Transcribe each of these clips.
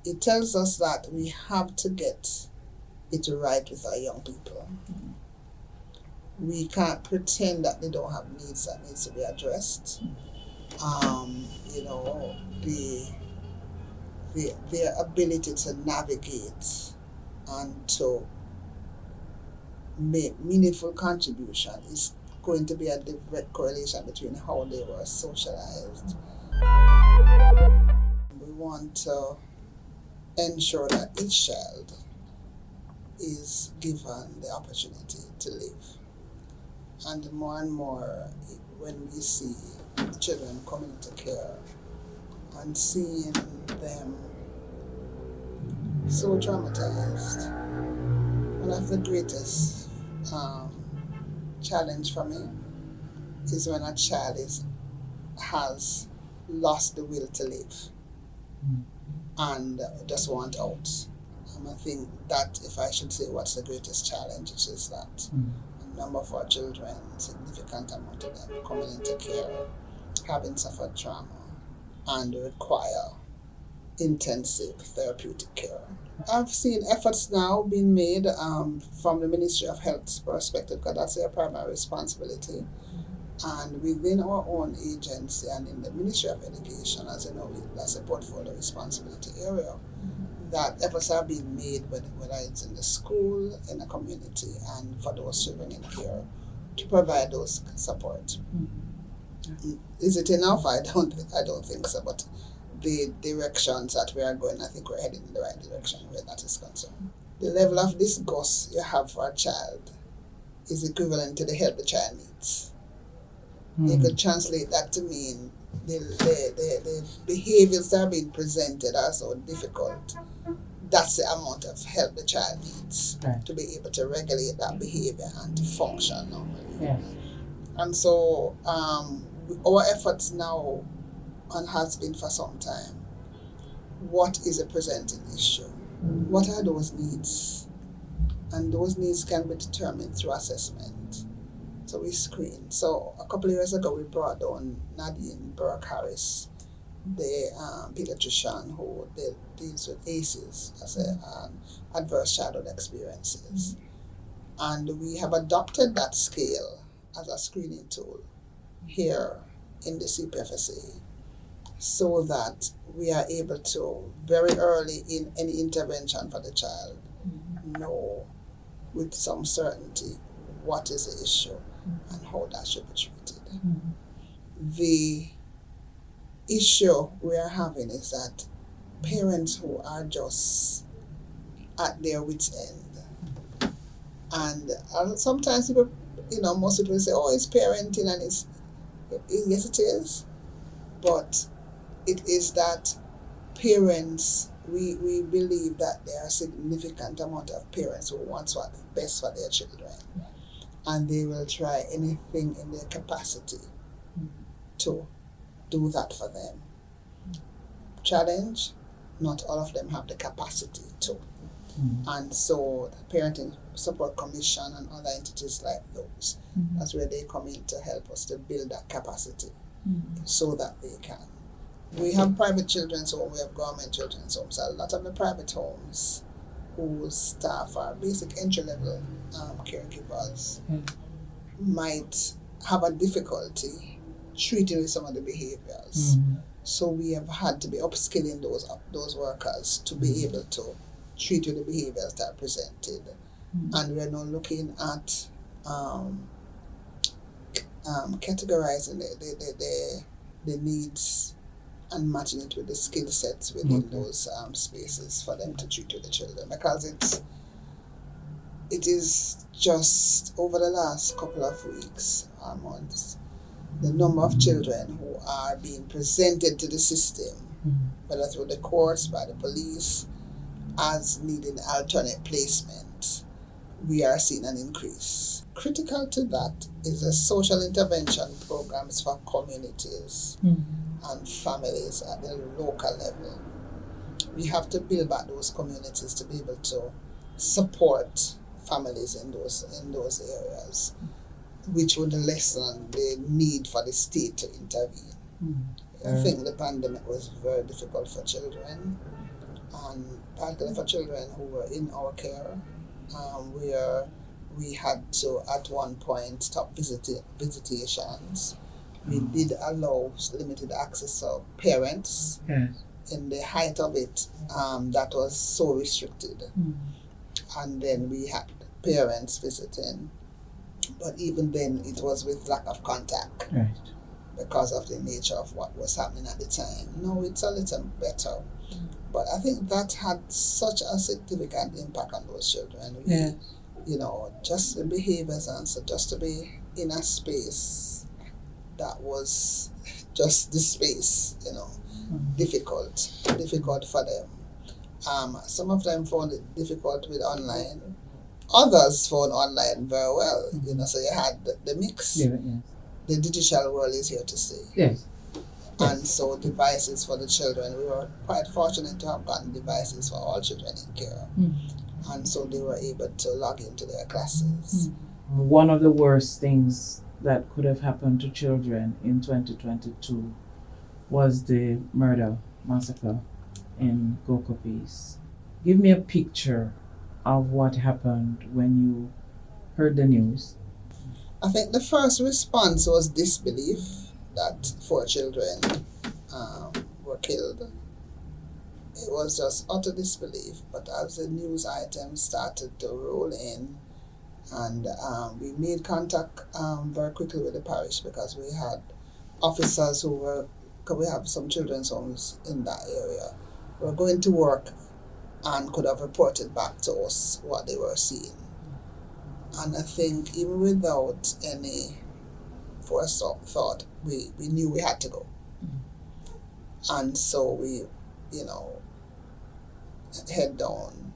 it tells us that we have to get it right with our young people. We can't pretend that they don't have needs that needs to be addressed. You know, their ability to navigate and to make meaningful contribution is going to be a direct correlation between how they were socialized. We want to ensure that each child is given the opportunity to live. And more, when we see children coming into care and seeing them so traumatized, one of the greatest challenge for me is when a child has lost the will to live and just want out. I think that if I should say what's the greatest challenge, it is that a number of our children, significant amount of them, coming into care, having suffered trauma, and require intensive therapeutic care. I've seen efforts now being made from the Ministry of Health's perspective, because that's their primary responsibility. And within our own agency and in the Ministry of Education, as you know, that's a portfolio responsibility area, that efforts are being made, whether it's in the school, in the community, and for those children in care, to provide those support. Is it enough? I don't think so, but the directions that we are going, I think we're heading in the right direction where that is concerned. The level of disgust you have for a child is equivalent to the help the child needs. You could translate that to mean the behaviors that are being presented are so difficult. That's the amount of help the child needs to be able to regulate that behavior and to function normally. Yes. And so our efforts now, and has been for some time, what is a presenting issue? What are those needs? And those needs can be determined through assessment. So we screen. So a couple of years ago, we brought on Nadine Burke-Harris, the pediatrician who deals with ACEs, as adverse childhood experiences. And we have adopted that scale as a screening tool here in the CPFSA, so that we are able to, very early in any intervention for the child, know with some certainty what is the issue and how that should be treated. The issue we are having is that parents who are just at their wits' end, and sometimes people, most people say, oh, it's parenting, and yes, it is, but it is that parents, we believe that there are a significant amount of parents who want what's best for their children, and they will try anything in their capacity to do that for them. Challenge, not all of them have the capacity to. And so the Parenting Support Commission and other entities like those, that's where they come in to help us to build that capacity so that they can. We have private children's homes, we have government children's homes. A lot of the private homes whose staff are basic entry-level caregivers might have a difficulty treating with some of the behaviors. So we have had to be upskilling those workers to be able to treat with the behaviors that are presented. And we are now looking at categorizing the needs and matching it with the skill sets within those spaces for them to treat with the children, because it is just over the last couple of weeks or months, the number of children who are being presented to the system, whether through the courts, by the police, as needing alternate placement, we are seeing an increase. Critical to that is the social intervention programs for communities and families at the local level. We have to build back those communities to be able to support families in those areas, which would lessen the need for the state to intervene. I think the pandemic was very difficult for children, and particularly for children who were in our care, where we had to at one point stop visitations. We did allow limited access to parents. Yes. In the height of it, that was so restricted. And then we had parents visiting, but even then it was with lack of contact. Right. Because of the nature of what was happening at the time. No, it's a little better. But I think that had such a significant impact on those children. Yes. Just the behaviors and so just to be in a space that was just the space, difficult for them. Some of them found it difficult with online. Others found online very well, so you had the mix. Yeah. The digital world is here to stay. Yes. And so devices for the children, we were quite fortunate to have gotten devices for all children in care. And so they were able to log into their classes. One of the worst things that could have happened to children in 2022 was the murder massacre in Gokopis. Give me a picture of what happened when you heard the news. I think the first response was disbelief that 4 children were killed. It was just utter disbelief. But as the news items started to roll in, and we made contact very quickly with the parish because we had officers because we have some children's homes in that area, were going to work and could have reported back to us what they were seeing. And I think even without any forethought, we knew we had to go. And so we, head down.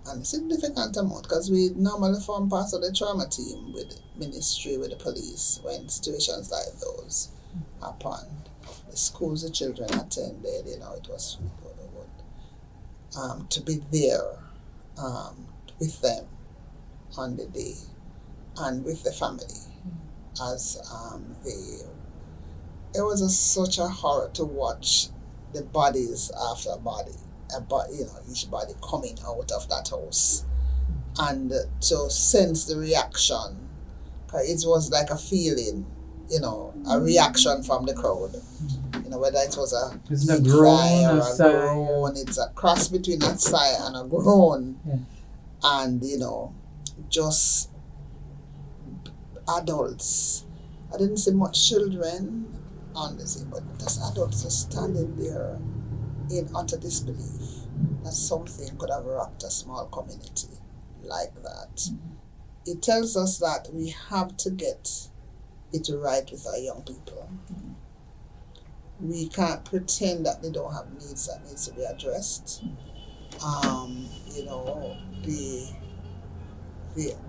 And a significant amount, because we normally form part of the trauma team with the ministry, with the police, when situations like those happened. The schools the children attended, it was good. To be there with them on the day and with the family as it was such a horror to watch the bodies after body, each body coming out of that house and to sense the reaction. It was like a feeling, a reaction from the crowd. Whether it was a groan or a groan, it's a cross between a sigh and a groan. Yeah. And, just adults. I didn't see much children on the scene, but just adults just standing there in utter disbelief that something could have rocked a small community like that. It tells us that we have to get it right with our young people. We can't pretend that they don't have needs that needs to be addressed.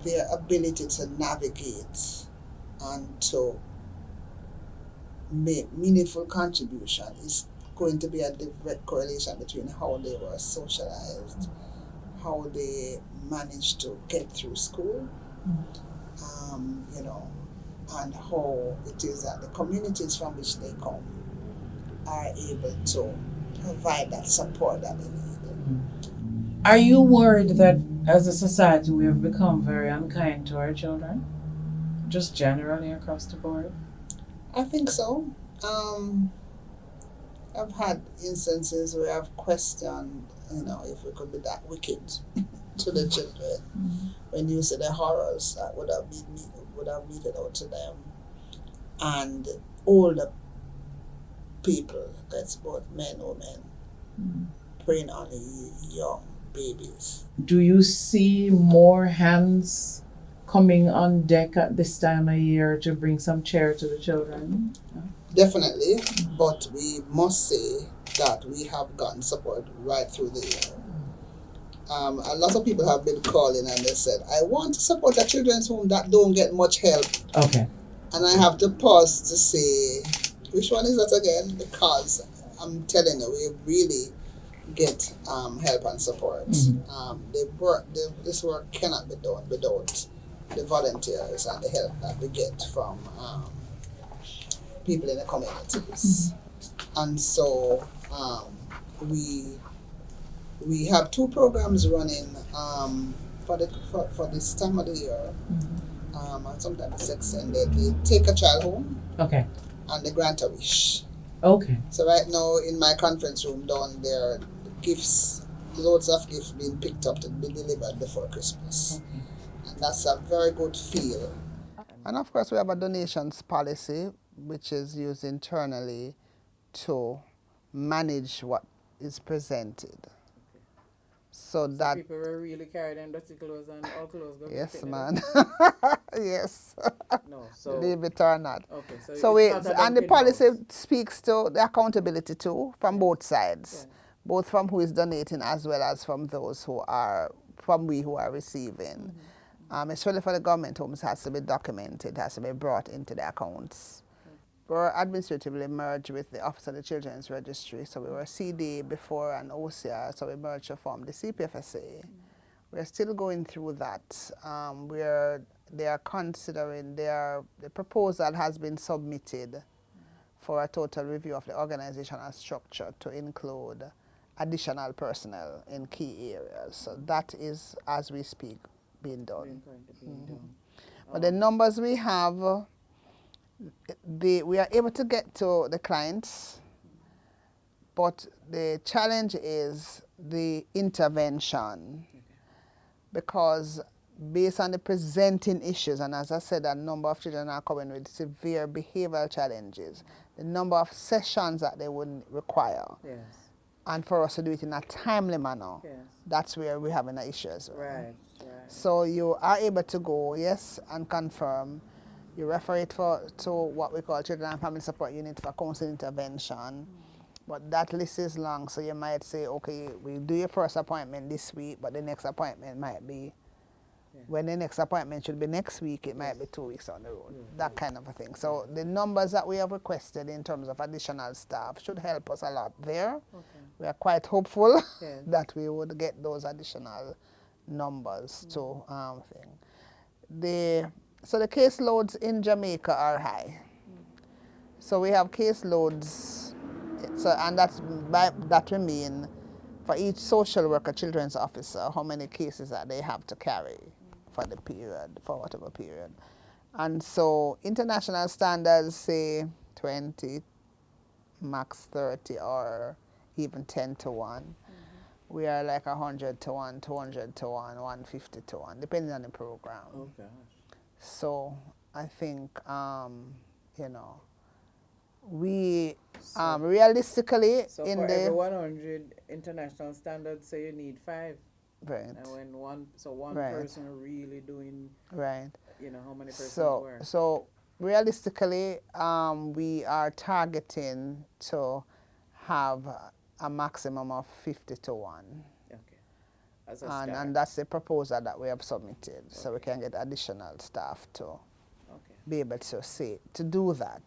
Their ability to navigate and to make meaningful contribution is going to be a direct correlation between how they were socialized, how they managed to get through school, and how it is that the communities from which they come are able to provide that support that they need. Are you worried that as a society we have become very unkind to our children? Just generally across the board? I think so. I've had instances where I've questioned, if we could be that wicked to the children. When you see the horrors that would have meted out to them. And older people, that's both men and women, preying on the young babies. Do you see more hands coming on deck at this time of year to bring some cheer to the children? Definitely, but we must say that we have gotten support right through the year. A lot of people have been calling and they said, I want to support a children's home that don't get much help. Okay. And I have to pause to say, which one is that again? Because I'm telling you, we really get help and support. This work cannot be done without the volunteers and the help that we get from people in the communities. And so we We have two programs running for this time of the year, and sometimes it's extended. They take a child home Okay. and they grant a wish. Okay. So right now in my conference room down there, gifts, loads of gifts being picked up to be delivered before Christmas. Okay. And that's a very good feel. And of course we have a donations policy which is used internally to manage what is presented. So that people were really carried in dirty clothes and all clothes. yes, man. Yes. No, so Believe it or not. okay, so, So it's we not a and the dumping policy house. speaks to the accountability too from both sides, both from who is donating as well as from those who are we who are receiving. Especially for the government homes, has to be documented, has to be brought into the accounts. We're administratively merged with the Office of the Children's Registry, so we were CD before and OCR, so we merged to form the CPFSA. We're still going through that. They are considering, the proposal has been submitted for a total review of the organizational structure to include additional personnel in key areas. So that is, as we speak, being done. But the numbers we have, we are able to get to the clients, but the challenge is the intervention. Because based on the presenting issues, and as I said, a number of children are coming with severe behavioral challenges, the number of sessions that they would require, and for us to do it in a timely manner, that's where we're having an issue as well. Right. So you are able to go, yes, and confirm. You refer it to what we call Children and Family Support Unit for counseling intervention. But that list is long, so you might say, okay, we'll do your first appointment this week, but the next appointment might be, when the next appointment should be next week, it might be 2 weeks on the road, that kind of a thing. So the numbers that we have requested in terms of additional staff should help us a lot there. We are quite hopeful that we would get those additional numbers to thing. So the caseloads in Jamaica are high. So we have caseloads. So, and that will mean for each social worker, children's officer, how many cases that they have to carry for the period, for whatever period. And so international standards say 20, max 30, or even 10 to 1. We are like 100 to 1, 200 to 1, 150 to 1, depending on the program. So I think, we realistically So in for the every 100 international standards, say you need 5. right. And when one Right. person really doing, Right. how many persons work. So realistically, we are targeting to have a maximum of 50 to 1. Okay. As a start. And that's the proposal that we have submitted, so we can get additional staff to be able to do that.